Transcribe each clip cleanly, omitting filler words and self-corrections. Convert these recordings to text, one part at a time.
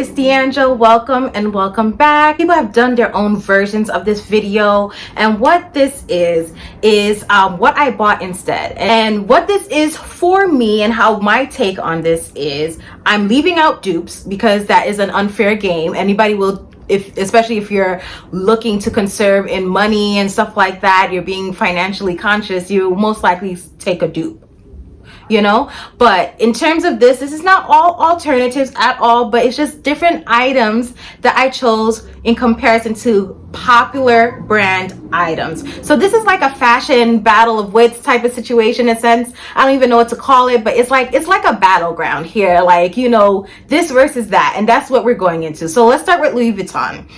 it's D'Angelo. Welcome and welcome back. People have done their own versions of this video, and what this is what I bought instead. And what this is for me and how my take on this is, I'm leaving out dupes because that is an unfair game. Anybody will, especially if you're looking to conserve in money and stuff like that, you're being financially conscious, you most likely take a dupe, you know. But in terms of this is not all alternatives at all, but it's just different items that I chose in comparison to popular brand items. So this is like a fashion battle of wits type of situation in a sense. I don't even know what to call it, but it's like a battleground here, like, you know, this versus that, and that's what we're going into. So let's start with Louis Vuitton.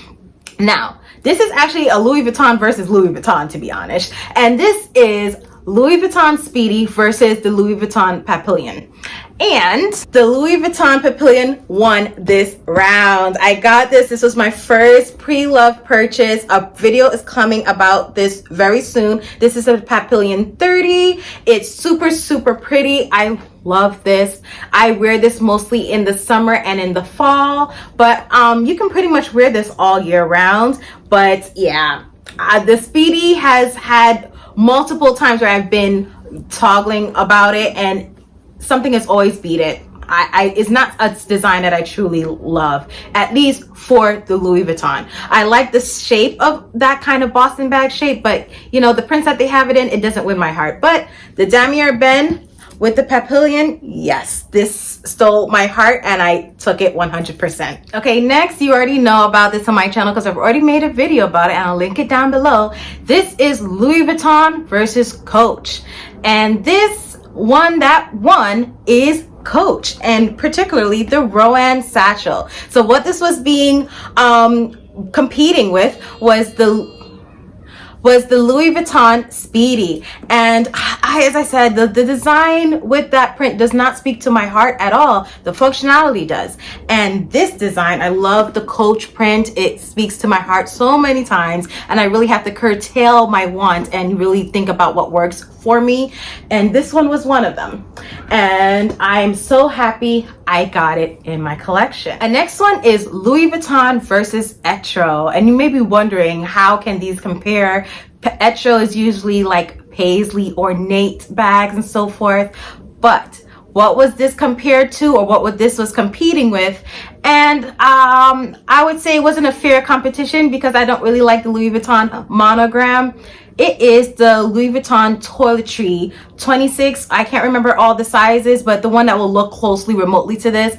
Now, this is actually a Louis Vuitton versus Louis Vuitton, to be honest, and this is Louis Vuitton Speedy versus the Louis Vuitton Papillon. And the Louis Vuitton Papillon won this round. I got this. This was my first pre-love purchase. A video is coming about this very soon. This is a Papillon 30. It's super, super pretty. I love this. I wear this mostly in the summer and in the fall, but you can pretty much wear this all year round. But yeah, the Speedy has had multiple times where I've been toggling about it, and something has always beat it. It's not a design that I truly love, at least for the Louis Vuitton. I like the shape of that kind of Boston bag shape, but you know, the prints that they have it in, it doesn't win my heart. But the Damier Ben with the Papillon, yes, this stole my heart and I took it 100%. Okay, next, you already know about this on my channel because I've already made a video about it and I'll link it down below. This is Louis Vuitton versus Coach. And this one that won is Coach, and particularly the Rowan satchel. So what this was being competing with was the Louis Vuitton Speedy. And as I said, the design with that print does not speak to my heart at all. The functionality does. And this design, I love the Coach print. It speaks to my heart so many times, and I really have to curtail my want and really think about what works for me. And this one was one of them. And I'm so happy I got it in my collection. And next one is Louis Vuitton versus Etro. And you may be wondering, how can these compare? Etro is usually like paisley, ornate bags and so forth. But what was this compared to, or what this was competing with? And I would say it wasn't a fair competition because I don't really like the Louis Vuitton monogram. It is the Louis Vuitton Toiletry 26. I can't remember all the sizes, but the one that will look closely remotely to this.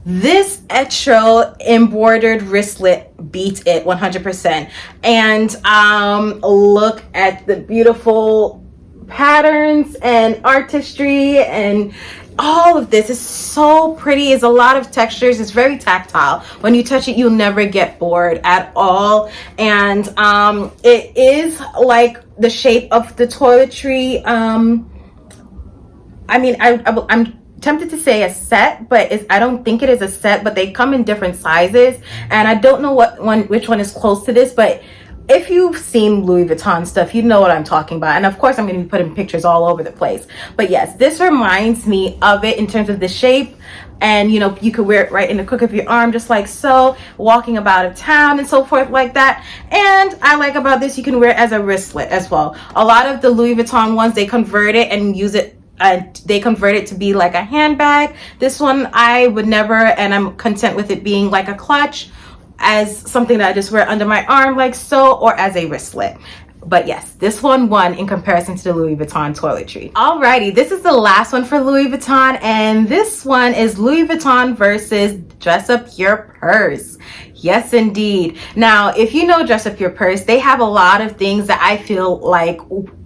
This Etro embroidered wristlet beat it 100%. And look at the beautiful patterns and artistry, and all of this is so pretty. It's a lot of textures. It's very tactile. When you touch it, you'll never get bored at all. And it is like the shape of the toiletry. I mean, I'm tempted to say a set, but I don't think it is a set, but they come in different sizes, and I don't know which one is close to this, but if you've seen Louis Vuitton stuff, you know what I'm talking about. And of course, I'm going to be putting pictures all over the place. But yes, this reminds me of it in terms of the shape. And, you know, you could wear it right in the crook of your arm, just like so, walking about a town and so forth like that. And I like about this, you can wear it as a wristlet as well. A lot of the Louis Vuitton ones, they convert it and use it. They convert it to be like a handbag. This one, I would never, and I'm content with it being like a clutch, as something that I just wear under my arm like so, or as a wristlet. But yes, this one won in comparison to the Louis Vuitton Toiletry. Alrighty, this is the last one for Louis Vuitton, and this one is Louis Vuitton versus Dress Up Your Purse. Yes, indeed. Now, if you know Dress Up Your Purse, they have a lot of things that I feel like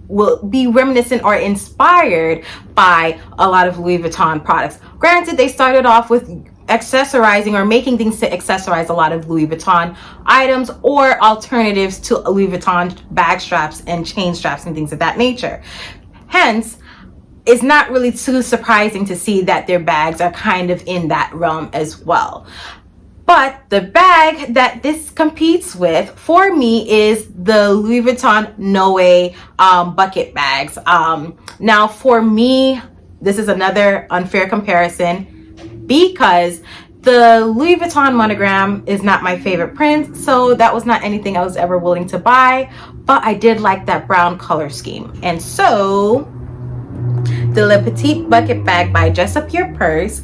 will be reminiscent or inspired by a lot of Louis Vuitton products. Granted, they started off with accessorizing or making things to accessorize a lot of Louis Vuitton items or alternatives to Louis Vuitton bag straps and chain straps and things of that nature. Hence, it's not really too surprising to see that their bags are kind of in that realm as well. But the bag that this competes with for me is the Louis Vuitton Noe bucket bags. Now for me, this is another unfair comparison because The Louis Vuitton monogram is not my favorite print, so that was not anything I was ever willing to buy, but I did like that brown color scheme. And so the Le Petit Bucket Bag by Dress Up Your Purse,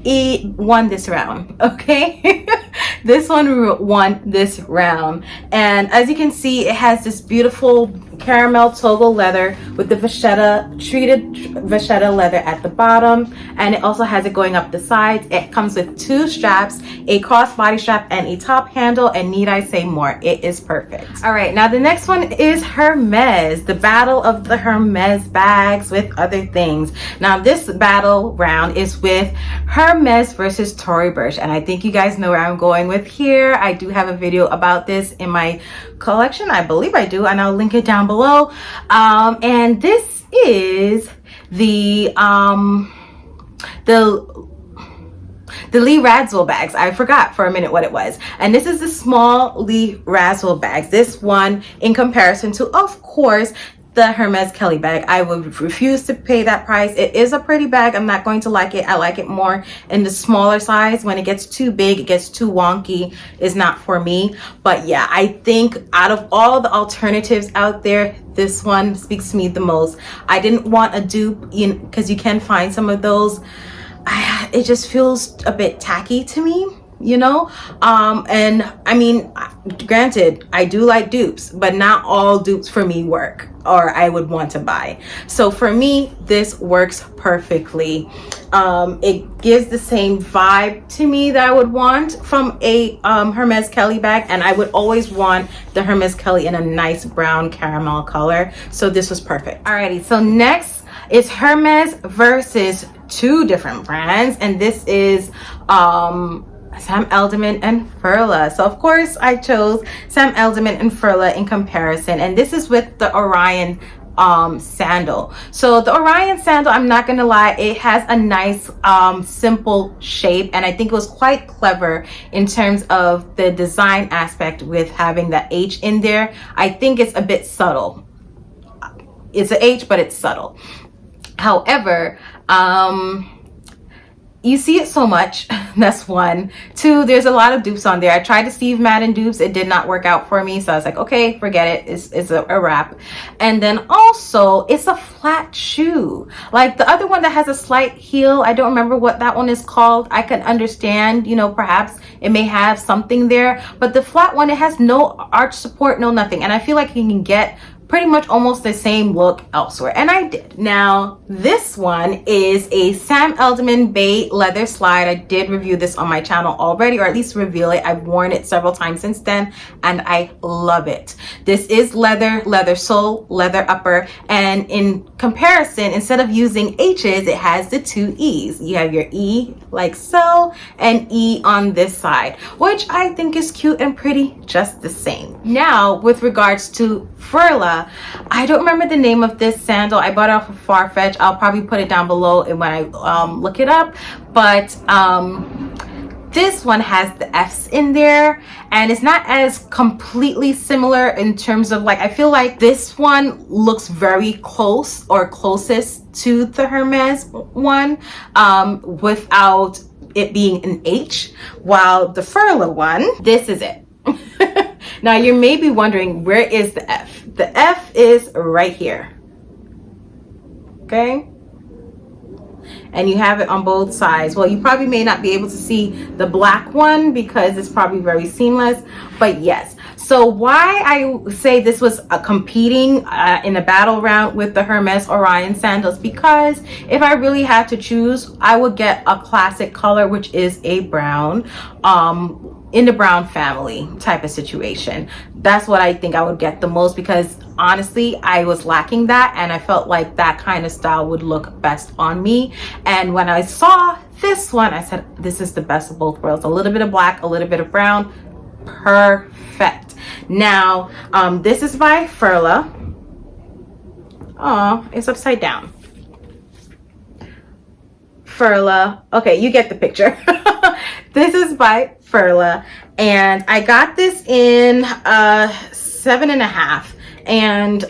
it won this round, okay? This one won this round. And as you can see, it has this beautiful caramel togo leather with the treated vachetta leather at the bottom, and it also has it going up the sides. It comes with 2 straps, a crossbody strap and a top handle, and need I say more, it is perfect. All right, now the next one is Hermes, the battle of the Hermes bags with other things. Now this battle round is with Hermes versus Tory Burch, and I think you guys know where I'm going with here. I do have a video about this in my collection, I believe I do, and I'll link it down below. And this is the Lee Radziwill bags. I forgot for a minute what it was. And this is the small Lee Radziwill bags. This one, in comparison to, of course, the Hermes Kelly bag, I would refuse to pay that price. It is a pretty bag. I'm not going to like it. I like it more in the smaller size. When it gets too big, it gets too wonky. It's not for me. But yeah, I think out of all the alternatives out there, this one speaks to me the most. I didn't want a dupe, because you can find some of those. It just feels a bit tacky to me, you know. And I mean, granted, I do like dupes, but not all dupes for me work or I would want to buy. So for me, this works perfectly. It gives the same vibe to me that I would want from a Hermes Kelly bag, and I would always want the Hermes Kelly in a nice brown caramel color. So this was perfect. Alrighty, so next is Hermes versus 2 different brands, and this is Sam Edelman and Furla. So of course I chose Sam Edelman and Furla in comparison, and this is with the Orion sandal. So the Orion sandal, I'm not gonna lie, it has a nice simple shape, and I think it was quite clever in terms of the design aspect with having the H in there. I think it's a bit subtle. It's an H, but it's subtle. However, you see it so much. That's 1. 2, there's a lot of dupes on there. I tried the Steve Madden dupes. It did not work out for me. So I was like, okay, forget it. It's a wrap. And then also, it's a flat shoe. Like the other one that has a slight heel, I don't remember what that one is called. I can understand, you know, perhaps it may have something there. But the flat one, it has no arch support, no nothing. And I feel like you can get pretty much almost the same look elsewhere, and I did. Now this one is a Sam Edelman Bay leather slide. I did review this on my channel already, or at least reveal it. I've worn it several times since then, and I love it. This is leather sole, leather upper, and in comparison, instead of using H's, it has the 2 E's. You have your E like so, and E on this side, which I think is cute and pretty just the same. Now with regards to Furla, I don't remember the name of this sandal. I bought it off of Farfetch. I'll probably put it down below when I look it up. But this one has the F's in there, and it's not as completely similar in terms of, like, I feel like this one looks very close or closest to the Hermes one without it being an H, while the Furla one, this is it. Now you may be wondering, where is the F? The F is right here, okay? And you have it on both sides. Well, you probably may not be able to see the black one because it's probably very seamless, but yes. So why I say this was competing in a battle round with the Hermes Orion sandals, because if I really had to choose, I would get a classic color, which is a brown, in the brown family type of situation. That's what I think I would get the most, because honestly I was lacking that, and I felt like that kind of style would look best on me. And when I saw this one, I said, this is the best of both worlds. A little bit of black, a little bit of brown, perfect. Now this is by Furla. Oh, it's upside down. Furla, okay, you get the picture. This is by Furla, and I got this in 7.5, and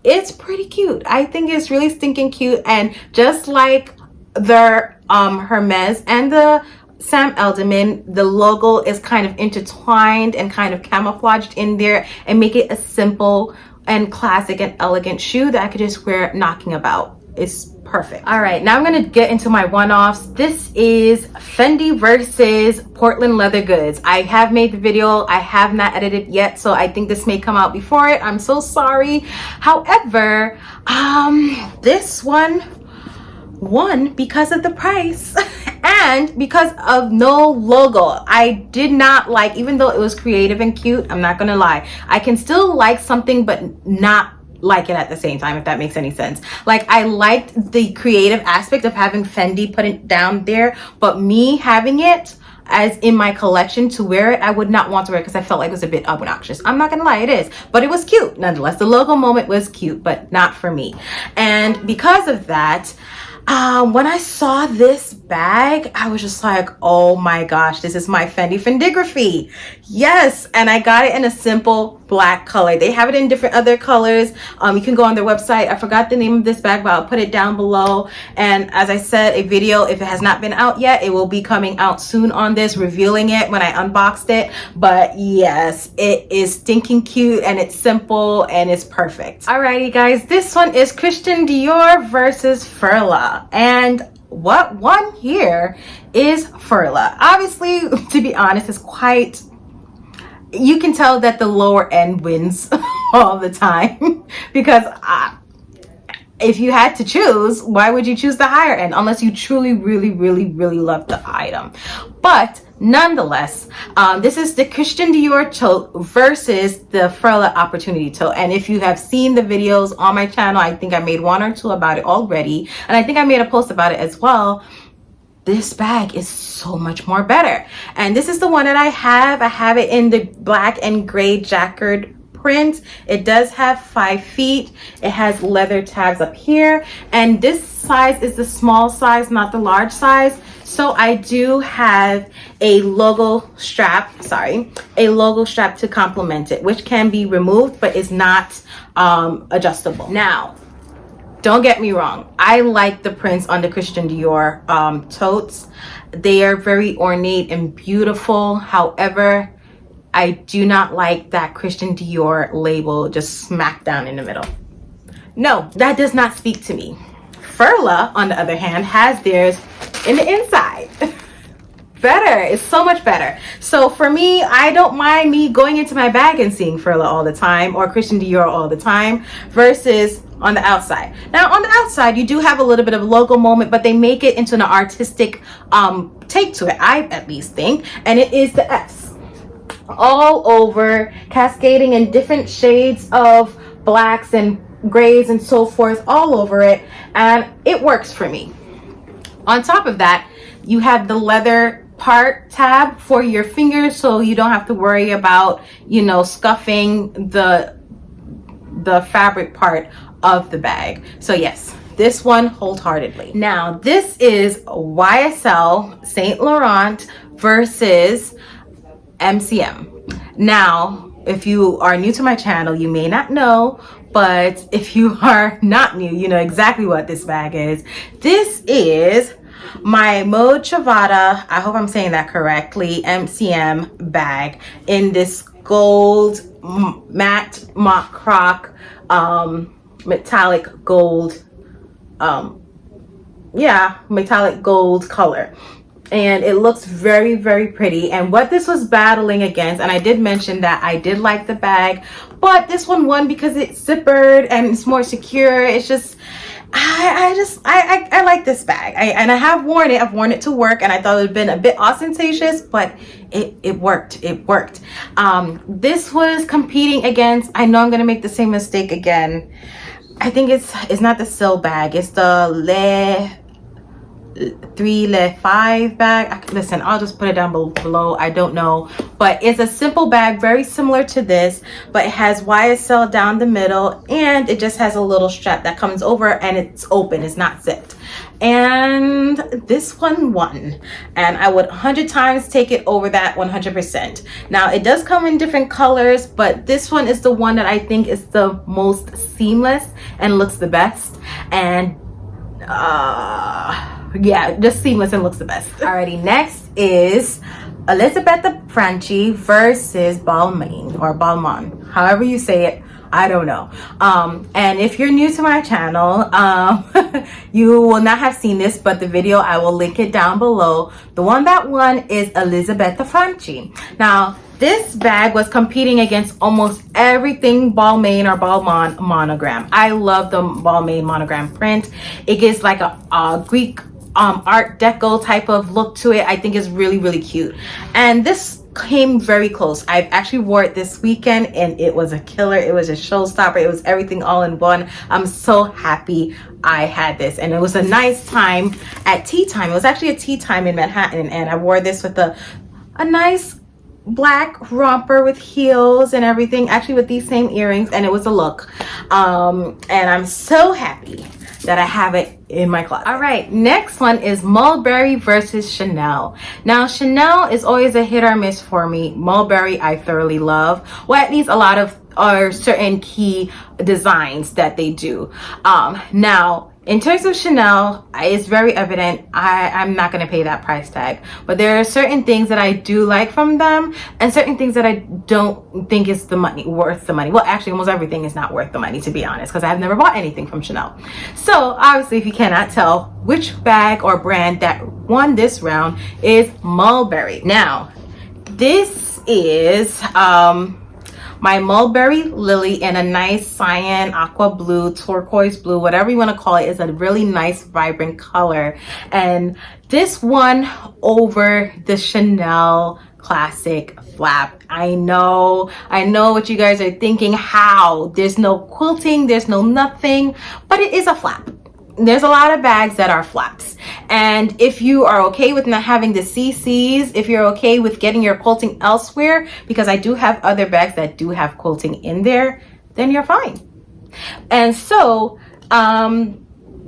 it's pretty cute. I think it's really stinking cute, and just like their Hermes and the Sam Elderman. The logo is kind of intertwined and kind of camouflaged in there, and make it a simple and classic and elegant shoe that I could just wear knocking about. It's perfect. All right, now I'm gonna get into my one-offs. This is Fendi versus Portland Leather Goods. I have made the video, I have not edited yet, so I think this may come out before it. I'm so sorry. However, this one won because of the price and because of no logo. I did not like, even though it was creative and cute, I'm not gonna lie, I can still like something but not like it at the same time, if that makes any sense. Like, I liked the creative aspect of having Fendi put it down there, but me having it as in my collection to wear it, I would not want to wear it because I felt like it was a bit obnoxious. I'm not gonna lie, it is, but it was cute nonetheless. The logo moment was cute, but not for me. And because of that, when I saw this bag, I was just like, oh my gosh, this is my Fendi Fendigraphy. Yes, and I got it in a simple black color. They have it in different other colors. You can go on their website. I forgot the name of this bag, but I'll put it down below. And as I said, a video, if it has not been out yet, it will be coming out soon on this, revealing it when I unboxed it. But yes, it is stinking cute and it's simple and it's perfect. Alrighty guys, this one is Christian Dior versus Furla. And what won here is Furla. Obviously, to be honest, it's quite, you can tell that the lower end wins all the time because if you had to choose, why would you choose the higher end unless you truly really love the item? But nonetheless, this is the Christian Dior tote versus the Furla opportunity tote. And if you have seen the videos on my channel, I think I made one or two about it already, and I think I made a post about it as well. This bag is so much more better, and this is the one that I have it in the black and gray jacquard print. It does have 5 feet. It has leather tabs up here, and this size is the small size, not the large size. So I do have a logo strap, a logo strap to complement it, which can be removed but is not adjustable. Now, don't get me wrong, I like the prints on the Christian Dior totes. They are very ornate and beautiful. However, I do not like that Christian Dior label just smack down in the middle. No, that does not speak to me. Furla, on the other hand, has theirs in the inside. Better, it's so much better. So for me, I don't mind me going into my bag and seeing Furla all the time or Christian Dior all the time versus on the outside. Now on the outside, you do have a little bit of logo moment, but they make it into an artistic take to it, I at least think, and it is the F's all over, cascading in different shades of blacks and grays and so forth all over it, and it works for me. On top of that, you have the leather part tab for your fingers, so you don't have to worry about, you know, scuffing the fabric part of the bag. So yes, this one wholeheartedly. Now this is YSL Saint Laurent versus MCM. Now, if you are new to my channel, you may not know, but if you are not new, you know exactly what this bag is. This is my Mode Chavada, I hope I'm saying that correctly, MCM bag in this gold matte mock croc metallic gold metallic gold color, and it looks very pretty. And what this was battling against, and I did mention that I did like the bag, but this one won because it's zippered and it's more secure. It's just I like this bag. I have worn it. I've worn it to work, and I thought it would have been a bit ostentatious, but it worked. This was competing against, I know I'm gonna make the same mistake again. I think it's not the Sil bag, it's the Le 5 bag. Listen, I'll just put it down below. I don't know, but it's a simple bag, very similar to this, but it has YSL down the middle, and it just has a little strap that comes over, and it's open, it's not zipped. And this one won, and I would 100 times take it over that 100%. Now it does come in different colors, but this one is the one that I think is the most seamless and looks the best. And yeah, just seamless and looks the best. Alrighty, next is Elisabettafranchi versus Balmain or Balmain, however you say it. I don't know. And if you're new to my channel, you will not have seen this, but the video, I will link it down below. The one that won is Elisabettafranchi. Now, this bag was competing against almost everything Balmain or Balmain monogram. I love the Balmain monogram print. It gives like a Greek art deco type of look to it. I think it's really, really cute. And this came very close. I actually wore it this weekend and it was a killer. It was a showstopper. It was everything all in one. I'm so happy I had this, and it was a nice time at tea time. It was actually a tea time in Manhattan, and I wore this with a nice black romper with heels and everything, actually with these same earrings, and it was a look. And I'm so happy that I have it in my closet. All right, next one is Mulberry versus Chanel. Now, Chanel is always a hit or miss for me. Mulberry I thoroughly love. Well, at least a lot of certain key designs that they do. Now, in terms of Chanel, it's very evident I'm not going to pay that price tag. But there are certain things that I do like from them, and certain things that I don't think is worth the money. Well, actually, almost everything is not worth the money, to be honest, because I've never bought anything from Chanel. So, obviously, if you cannot tell, which bag or brand that won this round is Mulberry. Now, this is my Mulberry Lily in a nice cyan, aqua blue, turquoise blue, whatever you want to call it. Is a really nice, vibrant color. And this one over the Chanel classic flap. I know what you guys are thinking. How? There's no quilting, there's no nothing, but it is a flap. There's a lot of bags that are flaps, and if you are okay with not having the CCs, if you're okay with getting your quilting elsewhere, because I do have other bags that do have quilting in there, then you're fine. And so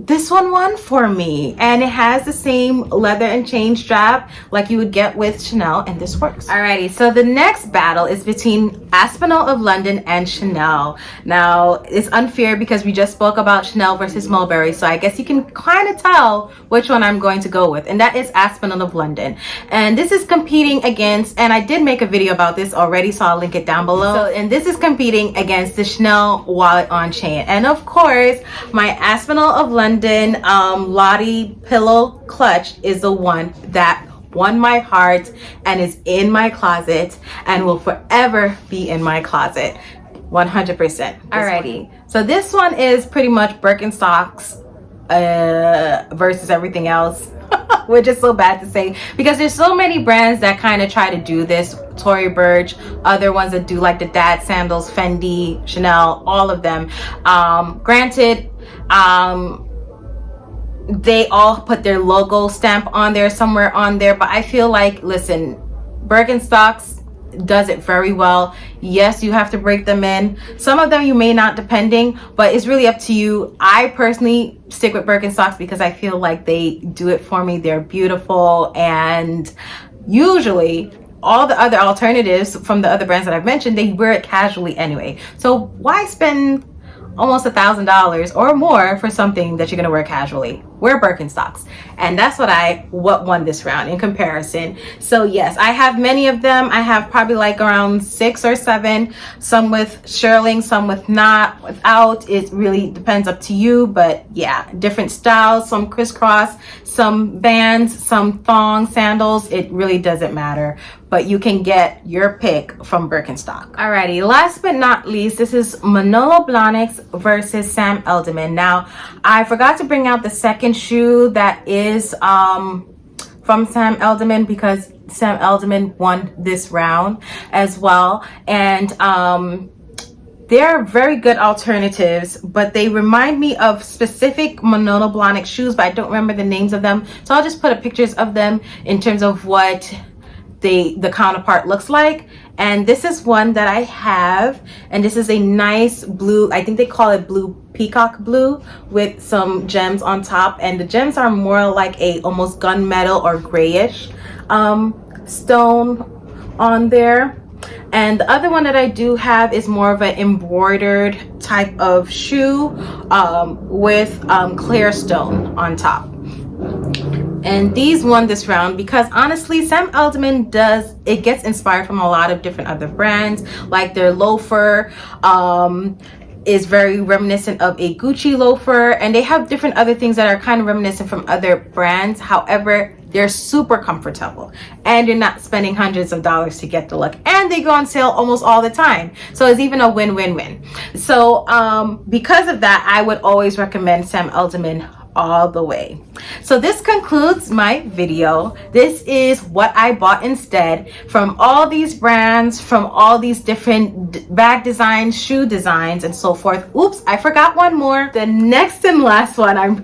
this one won for me, and it has the same leather and chain strap like you would get with Chanel, and this works. Alrighty, so the next battle is between Aspinall of London and Chanel. Now, it's unfair because we just spoke about Chanel versus Mulberry, so I guess you can kind of tell which one I'm going to go with, and that is Aspinall of London. And this is competing against, and I did make a video about this already, so I'll link it down below. So, and this is competing against the Chanel wallet on chain, and of course, my Aspinall of London Lottie pillow clutch is the one that won my heart and is in my closet and will forever be in my closet, 100%. Alrighty, so this one is pretty much Birkenstocks versus everything else, which is so bad to say because there's so many brands that kind of try to do this. Toryburch, other ones that do like the dad sandals, Fendi, Chanel, all of them. Granted, they all put their logo stamp on there, somewhere on there, but I feel like, listen, Birkenstocks does it very well. Yes, you have to break them in. Some of them you may not, depending, but it's really up to you. I personally stick with Birkenstocks because I feel like they do it for me. They're beautiful, and usually all the other alternatives from the other brands that I've mentioned, they wear it casually anyway. So why spend almost $1,000 or more for something that you're gonna wear casually? Wear Birkenstocks. And that's what won this round in comparison. So yes, I have many of them. I have probably like around 6 or 7, some with shearling, some with not, without. It really depends, up to you, but yeah, different styles, some crisscross, some bands, some thong sandals. It really doesn't matter, but you can get your pick from Birkenstock. Alrighty, last but not least, this is Manolo Blahniks versus Sam Edelman. Now, I forgot to bring out the second shoe that is from Sam Edelman because Sam Edelman won this round as well. And they're very good alternatives, but they remind me of specific Manolo Blahniks shoes, but I don't remember the names of them. So I'll just put up pictures of them in terms of what the counterpart looks like. And this is one that I have, and this is a nice blue, I think they call it blue peacock blue, with some gems on top, and the gems are more like a almost gunmetal or grayish stone on there. And the other one that I do have is more of an embroidered type of shoe with clear stone on top. And these won this round because honestly, Sam Edelman gets inspired from a lot of different other brands. Like their loafer is very reminiscent of a Gucci loafer, and they have different other things that are kind of reminiscent from other brands. However, they're super comfortable and you're not spending hundreds of dollars to get the look, and they go on sale almost all the time, so it's even a win-win-win. So because of that, I would always recommend Sam Edelman all the way. So this concludes my video. This is what I bought instead from all these brands, from all these different bag designs, shoe designs, and so forth. Oops, I forgot one more. The next and last one,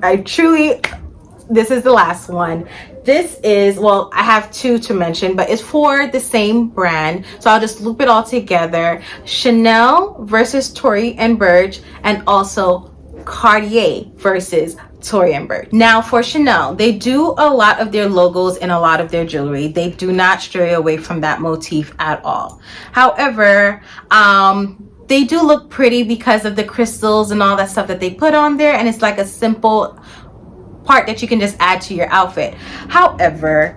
this is the last one. This is, well, I have two to mention, but it's for the same brand, so I'll just loop it all together. Chanel versus Tory and Burch, and also Cartier versus Tory and Burch. Now for Chanel, they do a lot of their logos in a lot of their jewelry. They do not stray away from that motif at all. However, they do look pretty because of the crystals and all that stuff that they put on there, and it's like a simple part that you can just add to your outfit. However,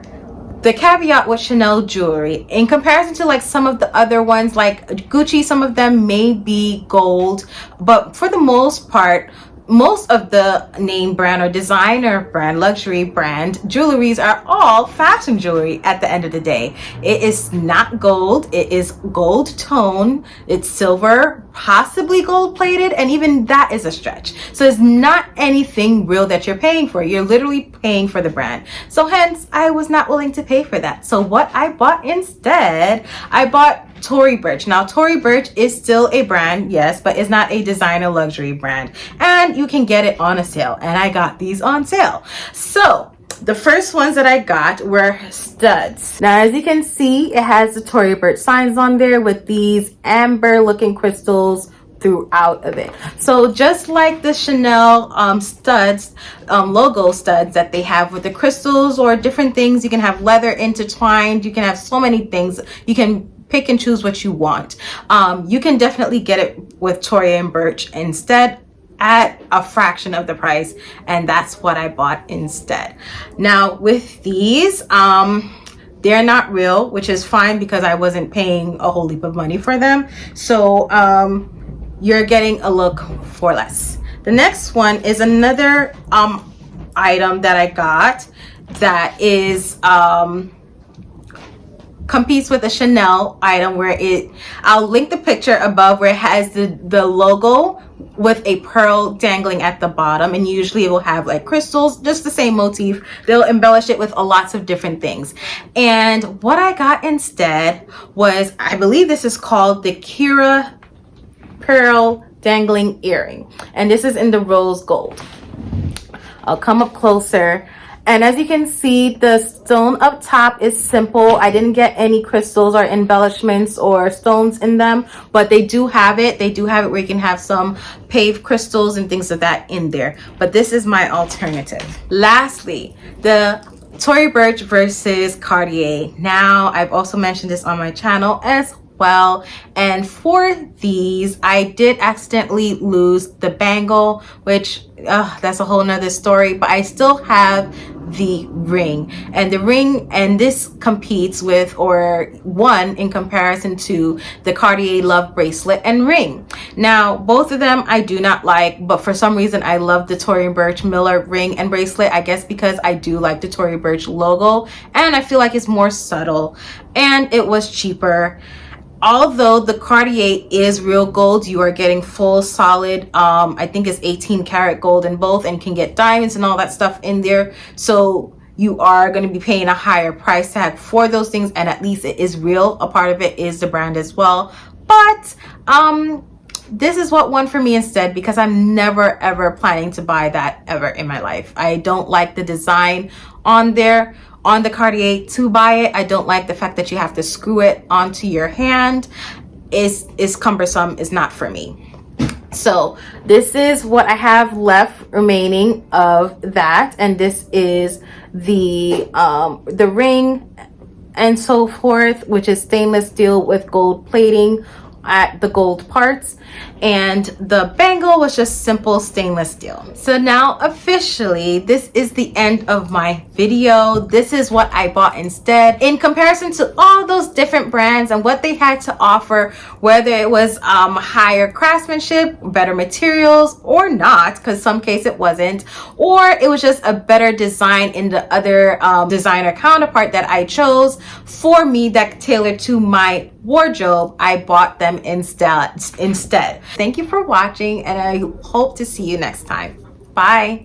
the caveat with Chanel jewelry, in comparison to like some of the other ones like Gucci, some of them may be gold, but for the most part, most of the name brand or designer brand, luxury brand jewelries are all fashion jewelry at the end of the day. It is not gold, it is gold tone, it's silver, possibly gold plated, and even that is a stretch. So it's not anything real that you're paying for. You're literally paying for the brand. So hence, I was not willing to pay for that. So what I bought instead, I bought Toryburch. Now Toryburch is still a brand, yes, but it's not a designer luxury brand, and you can get it on a sale, and I got these on sale. So the first ones that I got were studs. Now as you can see, it has the Toryburch signs on there with these amber looking crystals throughout of it. So just like the Chanel studs, logo studs that they have with the crystals or different things, you can have leather intertwined, you can have so many things, you can pick and choose what you want. You can definitely get it with Tory and Burch instead at a fraction of the price, and that's what I bought instead. Now with these, they're not real, which is fine because I wasn't paying a whole heap of money for them. So you're getting a look for less. The next one is another item that I got that is competes with a Chanel item, where I'll link the picture above, where it has the logo with a pearl dangling at the bottom, and usually it will have like crystals, just the same motif. They'll embellish it with lots of different things. And what I got instead was, I believe this is called the Kira pearl dangling earring, and this is in the rose gold. I'll come up closer. And as you can see, the stone up top is simple. I didn't get any crystals or embellishments or stones in them, but they do have it. They do have it where you can have some paved crystals and things of that in there. But this is my alternative. Lastly, the Toryburch versus Cartier. Now, I've also mentioned this on my channel as well, and for these I did accidentally lose the bangle, which that's a whole nother story, but I still have the ring, and the ring, and this competes with, or won in comparison to, the Cartier Love bracelet and ring. Now both of them I do not like, but for some reason I love the Tory Burch Miller ring and bracelet. I guess because I do like the Tory Burch logo, and I feel like it's more subtle, and it was cheaper. Although the Cartier is real gold, you are getting full solid, I think it's 18 karat gold in both, and can get diamonds and all that stuff in there. So you are going to be paying a higher price tag for those things, and at least it is real. A part of it is the brand as well. But this is what won for me instead, because I'm never ever planning to buy that ever in my life. I don't like the design on there. On the Cartier to buy it, I don't like the fact that you have to screw it onto your hand. It's cumbersome. It's not for me. So this is what I have left remaining of that, and this is the ring and so forth, which is stainless steel with gold plating at the gold parts, and the bangle was just simple stainless steel. So now officially this is the end of my video. This is what I bought instead in comparison to all those different brands and what they had to offer, whether it was higher craftsmanship, better materials, or not, because some case it wasn't, or it was just a better design in the other designer counterpart that I chose for me that tailored to my wardrobe. I bought them instead. Thank you for watching, and I hope to see you next time. Bye.